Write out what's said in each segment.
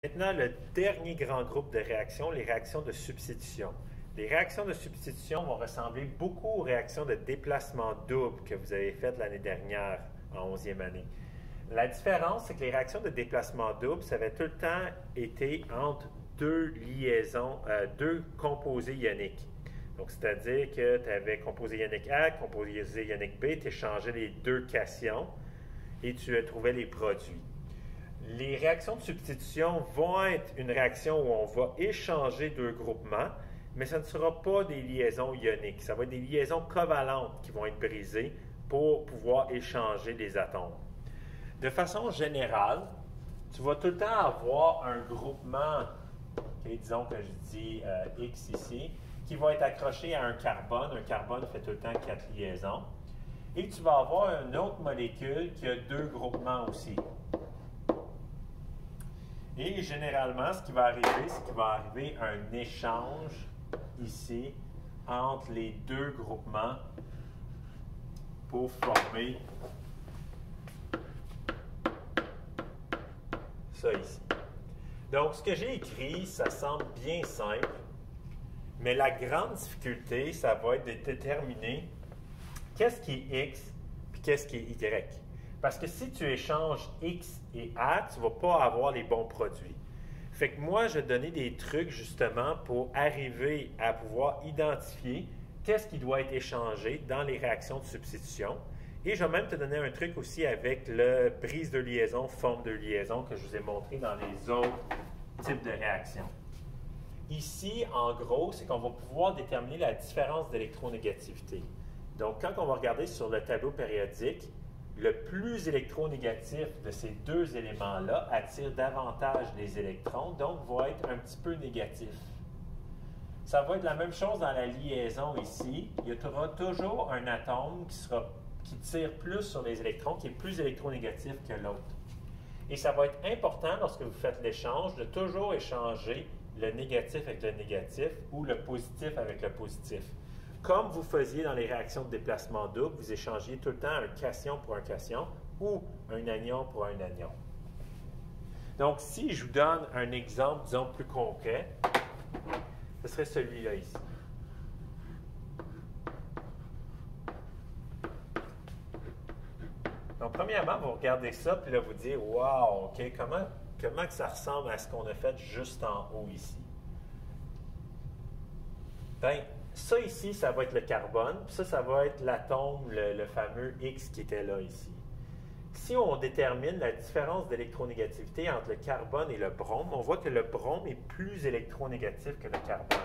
Maintenant, le dernier grand groupe de réactions, les réactions de substitution. Les réactions de substitution vont ressembler beaucoup aux réactions de déplacement double que vous avez faites l'année dernière en 11e année. La différence, c'est que les réactions de déplacement double, ça avait tout le temps été entre deux liaisons, deux composés ioniques. Donc, c'est-à-dire que tu avais composé ionique A, composé ionique B, tu échangeais les deux cations et tu trouvais les produits. Les réactions de substitution vont être une réaction où on va échanger deux groupements, mais ce ne sera pas des liaisons ioniques. Ça va être des liaisons covalentes qui vont être brisées pour pouvoir échanger des atomes. De façon générale, tu vas tout le temps avoir un groupement, disons que je dis X ici, qui va être accroché à un carbone. Un carbone fait tout le temps 4 liaisons. Et tu vas avoir une autre molécule qui a deux groupements aussi. Et généralement, ce qui va arriver, c'est qu'il va arriver un échange ici entre les deux groupements pour former ça ici. Donc, ce que j'ai écrit, ça semble bien simple, mais la grande difficulté, ça va être de déterminer qu'est-ce qui est X puis qu'est-ce qui est Y. Parce que si tu échanges X et A, tu ne vas pas avoir les bons produits. Fait que moi, je vais te donner des trucs justement pour arriver à pouvoir identifier qu'est-ce qui doit être échangé dans les réactions de substitution. Et je vais même te donner un truc aussi avec le brise de liaison, forme de liaison que je vous ai montré dans les autres types de réactions. Ici, en gros, c'est qu'on va pouvoir déterminer la différence d'électronégativité. Donc, quand on va regarder sur le tableau périodique, le plus électronégatif de ces deux éléments-là attire davantage les électrons, donc va être un petit peu négatif. Ça va être la même chose dans la liaison ici. Il y aura toujours un atome qui tire plus sur les électrons, qui est plus électronégatif que l'autre. Et ça va être important lorsque vous faites l'échange de toujours échanger le négatif avec le négatif ou le positif avec le positif. Comme vous faisiez dans les réactions de déplacement double, vous échangiez tout le temps un cation pour un cation ou un anion pour un anion. Donc, si je vous donne un exemple, disons, plus concret, ce serait celui-là ici. Donc, premièrement, vous regardez ça, puis là, vous dites, « Wow, OK, comment que ça ressemble à ce qu'on a fait juste en haut ici? » Bien, ça ici, ça va être le carbone, puis ça va être l'atome, le fameux X qui était là ici. Si on détermine la différence d'électronégativité entre le carbone et le brome, on voit que le brome est plus électronégatif que le carbone.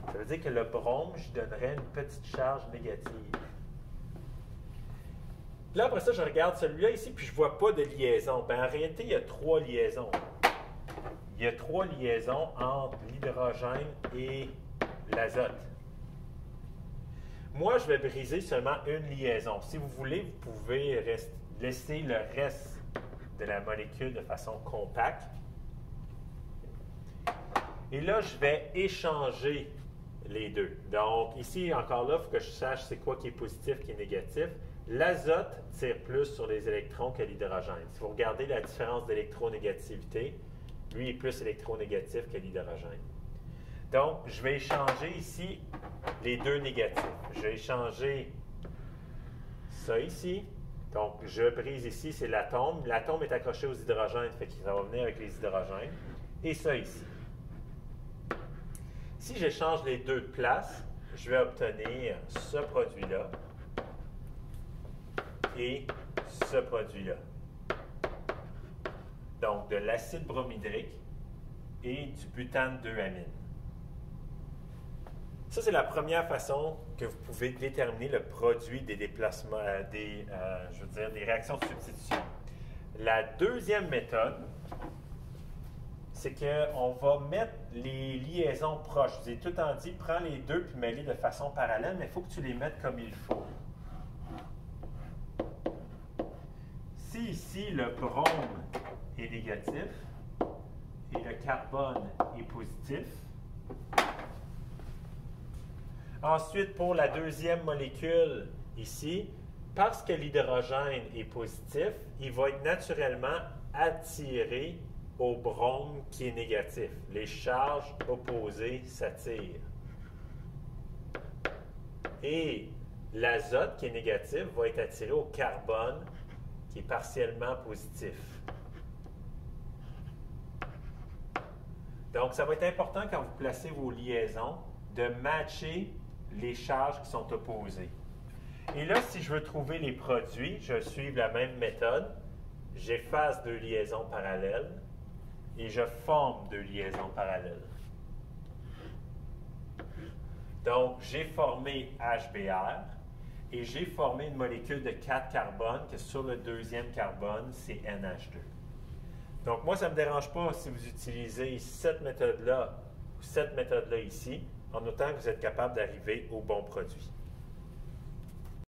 Ça veut dire que le brome, je donnerais une petite charge négative. Là, après ça, je regarde celui-là ici, puis je ne vois pas de liaison. Bien, en réalité, il y a 3 liaisons. Il y a 3 liaisons entre l'hydrogène et l'azote. Moi, je vais briser seulement une liaison. Si vous voulez, vous pouvez laisser le reste de la molécule de façon compacte. Et là, je vais échanger les deux. Donc, ici, encore là, il faut que je sache c'est quoi qui est positif, qui est négatif. L'azote tire plus sur les électrons que l'hydrogène. Si vous regardez la différence d'électronégativité, lui est plus électronégatif que l'hydrogène. Donc, je vais échanger ici les deux négatifs. Je vais échanger ça ici. Donc, je brise ici, c'est l'atome. L'atome est accroché aux hydrogènes, fait qu'il va venir avec les hydrogènes. Et ça ici. Si j'échange les deux de place, je vais obtenir ce produit-là et ce produit-là. Donc, de l'acide bromhydrique et du butane 2-amine. Ça, c'est la première façon que vous pouvez déterminer le produit des déplacements, des réactions de substitution. La deuxième méthode, c'est qu'on va mettre les liaisons proches. Je vous ai tout en dit, prends les deux puis mets-les de façon parallèle, mais il faut que tu les mettes comme il faut. Si ici, le brome est négatif et le carbone est positif, ensuite, pour la deuxième molécule ici, parce que l'hydrogène est positif, il va être naturellement attiré au brome qui est négatif. Les charges opposées s'attirent. Et l'azote qui est négatif va être attiré au carbone qui est partiellement positif. Donc, ça va être important quand vous placez vos liaisons de matcher les charges qui sont opposées. Et là, si je veux trouver les produits, je vais suivre la même méthode. J'efface deux liaisons parallèles et je forme deux liaisons parallèles. Donc, j'ai formé HBr et j'ai formé une molécule de 4 carbones que sur le deuxième carbone, c'est NH2. Donc, moi, ça ne me dérange pas si vous utilisez cette méthode-là ou cette méthode-là ici, en autant que vous êtes capable d'arriver au bon produit.